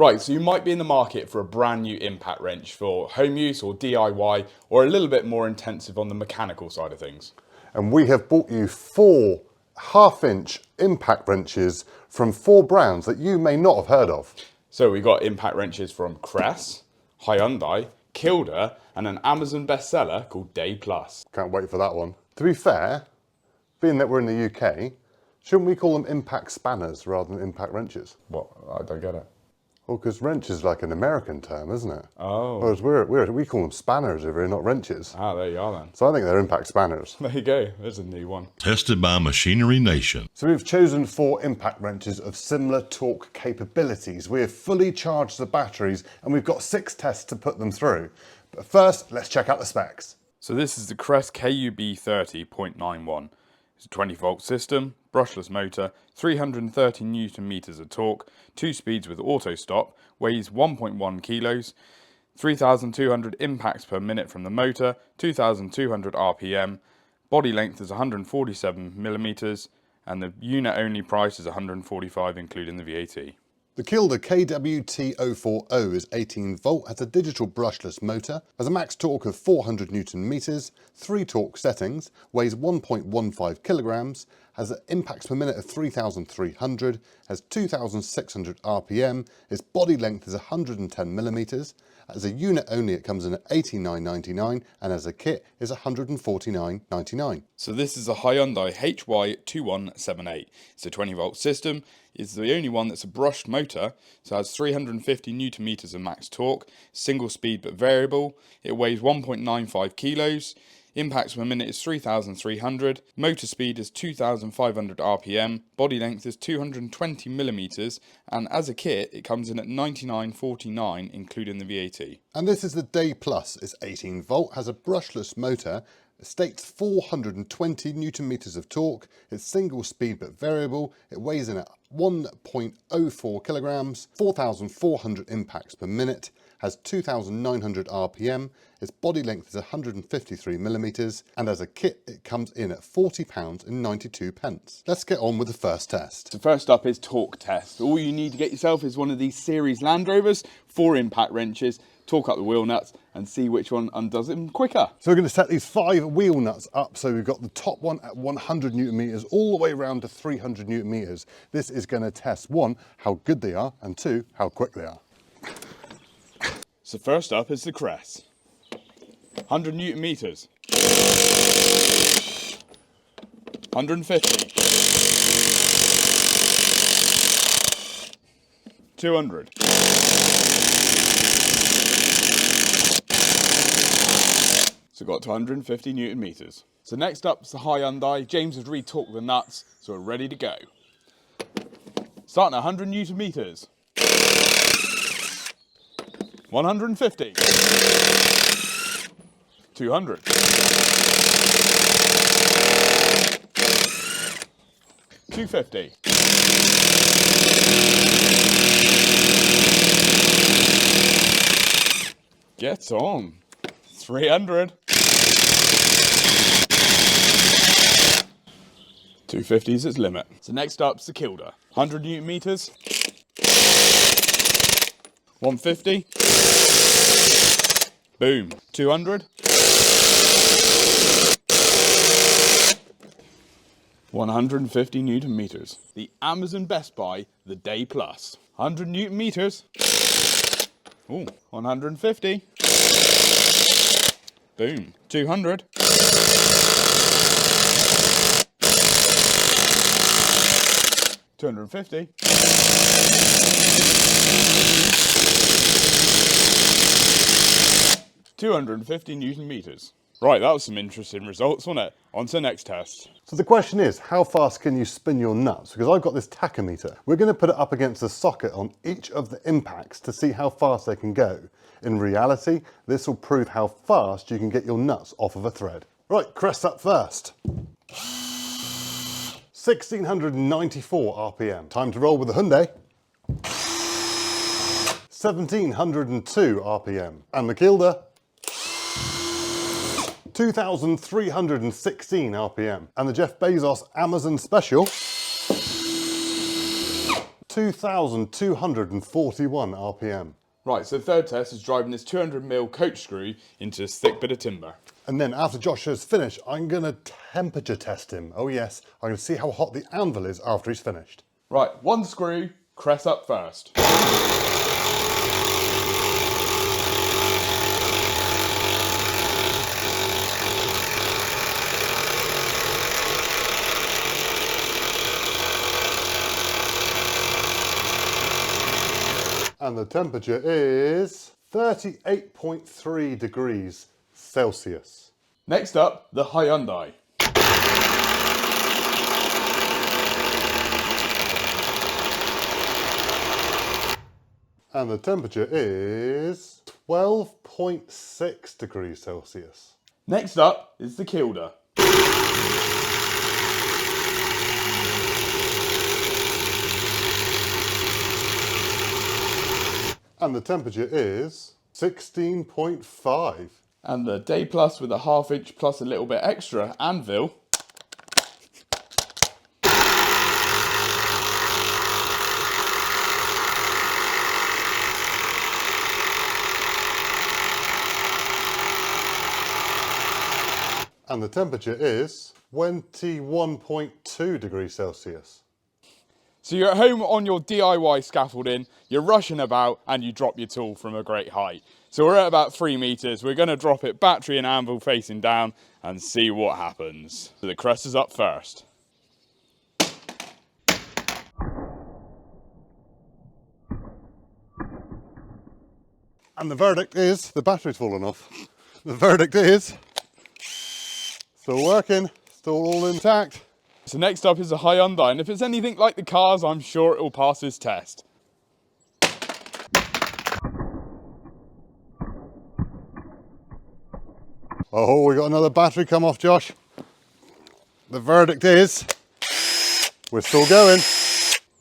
Right, so you might be in the market for a brand new impact wrench for home use or DIY, or a little bit more intensive on the mechanical side of things. And we have bought you 4 half-inch impact wrenches from 4 brands that you may not have heard of. So we've got impact wrenches from Crest, Hyundai, Kilda, and an Amazon bestseller called Day Plus. Can't wait for that one. To be fair, being that we're in the UK, shouldn't we call them impact spanners rather than impact wrenches? What? I don't get it. Well, because wrench is like an American term, isn't it? Oh. Whereas we call them spanners over here, not wrenches. Ah, there you are then. So I think they're impact spanners. There you go. There's a new one. Tested by Machinery Nation. So we've chosen 4 impact wrenches of similar torque capabilities. We have fully charged the batteries and we've got 6 tests to put them through. But first, let's check out the specs. So this is the Crest KUB 30.91. It's a 20-volt system, brushless motor, 330 Newton meters of torque, 2 speeds with auto stop, weighs 1.1 kilos, 3,200 impacts per minute from the motor, 2,200 RPM, body length is 147 millimeters, and the unit only price is 145 including the VAT. The Kilda KWT040 is 18 volt, has a digital brushless motor, has a max torque of 400 Newton meters, 3 torque settings, weighs 1.15 kilograms, has impacts per minute of 3,300, has 2,600 RPM, its body length is 110 millimeters. As a unit only it comes in at $89.99 and as a kit is $149.99. So this is a Hyundai HY2178. It's a 20 volt system. It's the only one that's a brushed motor, so it has 350 Newton meters of max torque, single speed but variable. It weighs 1.95 kilos. Impacts per minute is 3,300, motor speed is 2,500 RPM, body length is 220 millimeters, and as a kit it comes in at $99.49 including the VAT. And this is the Day Plus. It's 18 volt, has a brushless motor, states 420 Newton meters of torque, it's single speed but variable, it weighs in at 1.04 kilograms, 4,400 impacts per minute, has 2,900 RPM, its body length is 153 millimeters, and as a kit it comes in at £40.92. Let's get on with the first test. So first up is torque test. All you need to get yourself is one of these series Land Rovers, 4 impact wrenches, torque up the wheel nuts and see which one undoes them quicker. So we're going to set these 5 wheel nuts up. So we've got the top one at 100 Newton meters all the way around to 300 Newton meters. This is going to test 1, how good they are, and 2, how quick they are. So first up is the Crest. 100 Newton meters. 150. 200. So got to 150 Newton meters. So next up is the Hyundai. James has re-torqued the nuts, so we're ready to go. Starting at 100 Newton meters. 150. 200. 250. 300. 250 is its limit. So next up's the Kilda. 100 Newton meters. 150. Boom. 200. 150 Newton meters. The Amazon Best Buy, the Day Plus. 100 Newton meters. Ooh, 150. Boom. 200. 250. 250 Newton meters. Right, that was some interesting results, wasn't it? On to the next test. So the question is, how fast can you spin your nuts? Because I've got this tachometer. We're going to put it up against the socket on each of the impacts to see how fast they can go. In reality, this will prove how fast you can get your nuts off of a thread. Right, Crest up first. 1,694 RPM. Time to roll with the Hyundai. 1,702 RPM. And the Kilda. 2,316 RPM. And the Jeff Bezos Amazon Special. 2,241 RPM. Right, so the third test is driving this 200mm coach screw into this thick bit of timber. And then after Josh has finished, I'm going to temperature test him. Oh yes, I'm going to see how hot the anvil is after he's finished. Right, one screw, crest up first. And the temperature is 38.3 degrees Celsius. Next up, the Hyundai. And the temperature is 12.6 degrees Celsius. Next up is the Kilda. And the temperature is 16.5. And the Day Plus with a 1/2 inch plus a little bit extra anvil. And the temperature is 21.2 degrees Celsius. So you're at home on your DIY scaffolding, you're rushing about and you drop your tool from a great height. So we're at about 3 meters, we're going to drop it battery and anvil facing down and see what happens. So the crest is up first. And the verdict is, the battery's fallen off. The verdict is, still working, still all intact. So next up is the Hyundai, and if it's anything like the cars, I'm sure it will pass this test. Oh, we got another battery come off, Josh. The verdict is, we're still going.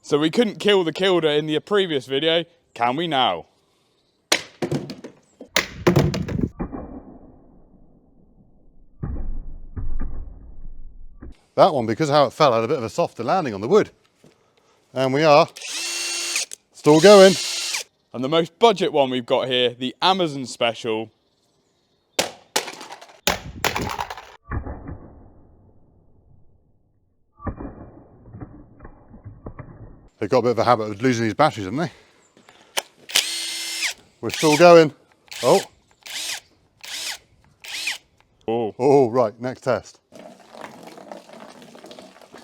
So we couldn't kill the Kilda in the previous video, can we now? That one, because of how it fell, had a bit of a softer landing on the wood. And we are still going. And the most budget one we've got here, the Amazon Special. They've got a bit of a habit of losing these batteries, haven't they? We're still going. Oh. Oh, right, next test.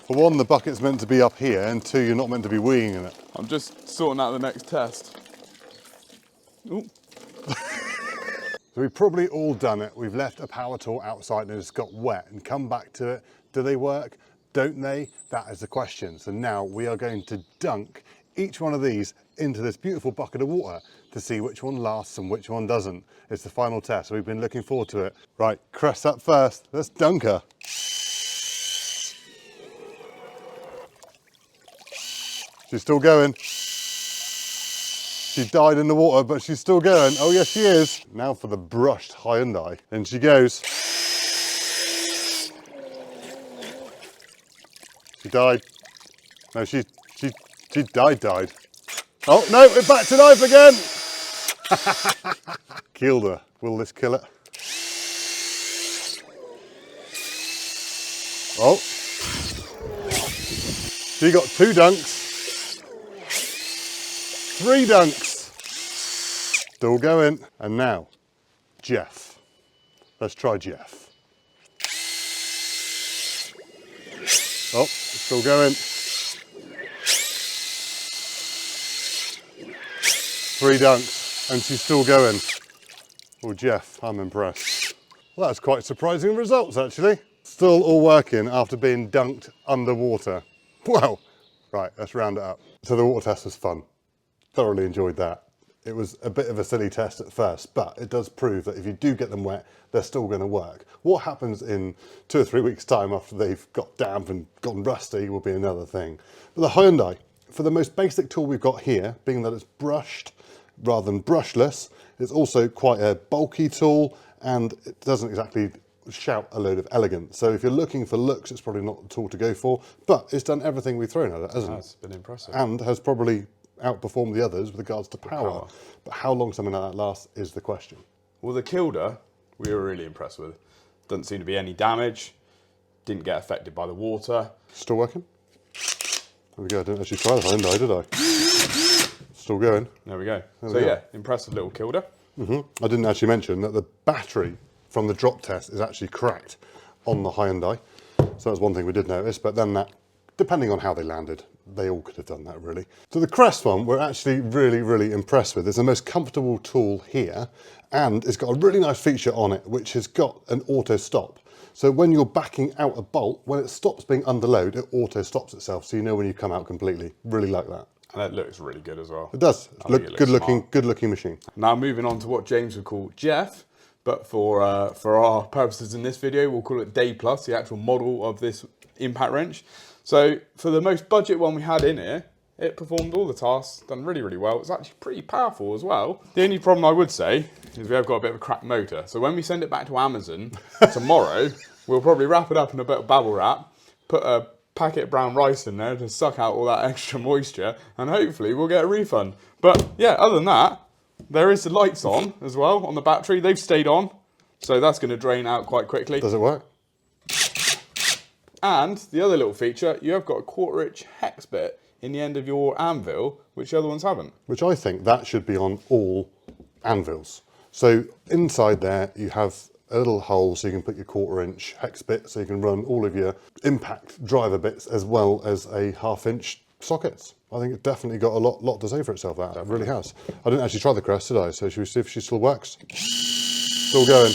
For one, the bucket's meant to be up here, and two, you're not meant to be weeing in it. I'm just sorting out the next test. Ooh. So we've probably all done it. We've left a power tool outside and it's got wet and come back to it. Do they work? Don't they? That is the question. So now we are going to dunk each one of these into this beautiful bucket of water to see which one lasts and which one doesn't. It's the final test. So we've been looking forward to it. Right, crest up first. Let's dunk her. She's still going. She died in the water, but she's still going. Oh yes, she is. Now for the brushed Hyundai. In she goes. She died. No, she died. Oh no, we're back to life again. Killed her. Will this kill it? Oh. She got 2 dunks. 3 dunks. Still going. And now, Jeff. Let's try Jeff. Oh, still going. 3 dunks, and she's still going. Well, Jeff, I'm impressed. Well, that's quite surprising results, actually. Still all working after being dunked underwater. Wow. Right, let's round it up. So the water test was fun. Thoroughly enjoyed that. It was a bit of a silly test at first, but it does prove that if you do get them wet, they're still going to work. What happens in 2 or 3 weeks' time after they've got damp and gone rusty will be another thing. But the Hyundai, for the most basic tool we've got here, being that it's brushed rather than brushless, it's also quite a bulky tool, and it doesn't exactly shout a load of elegance. So if you're looking for looks, it's probably not the tool to go for, but it's done everything we've thrown at it, hasn't it? It's been impressive. And has probably outperformed the others with regards to power. But how long something like that lasts is the question. Well, the Kilda, we were really impressed with. Doesn't seem to be any damage. Didn't get affected by the water. Still working? There we go. I didn't actually try that, did I? Still going. There we go. So yeah, impressive little Kilda. I didn't actually mention that the battery from the drop test is actually cracked on the Hyundai. So that's one thing we did notice, but then that, depending on how they landed, they all could have done that really. So the Crest one, we're actually really impressed with. It's the most comfortable tool here, and it's got a really nice feature on it, which has got an auto stop. So when you're backing out a bolt, when it stops being under load, it auto stops itself. So you know when you come out completely. Really like that. And it looks really good as well. It does. Good looking machine. Now moving on to what James would call Jeff, but for our purposes in this video, we'll call it Day Plus, the actual model of this impact wrench. So for the most budget one we had in here, it performed all the tasks, done really well. It's actually pretty powerful as well. The only problem I would say is we have got a bit of a cracked motor. So when we send it back to Amazon tomorrow, we'll probably wrap it up in a bit of bubble wrap, put a packet of brown rice in there to suck out all that extra moisture, and hopefully we'll get a refund. But yeah, other than that, there is the lights on as well on the battery. They've stayed on, so that's going to drain out quite quickly. Does it work? And the other little feature, you have got a 1/4" hex bit in the end of your anvil, which the other ones haven't. Which I think that should be on all anvils. So inside there you have a little hole so you can put your 1/4" hex bit, so you can run all of your impact driver bits as well as a 1/2" sockets. I think it definitely got a lot to say for itself, that. It really has. I didn't actually try the Crest, did I? So should we see if she still works? Still going.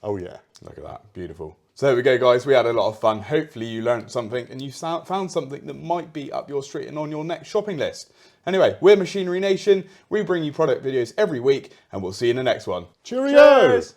Oh yeah. Look at that, beautiful. So there we go guys, we had a lot of fun. Hopefully you learned something and you found something that might be up your street and on your next shopping list. Anyway, we're Machinery Nation, we bring you product videos every week and we'll see you in the next one. Cheerio! Cheers!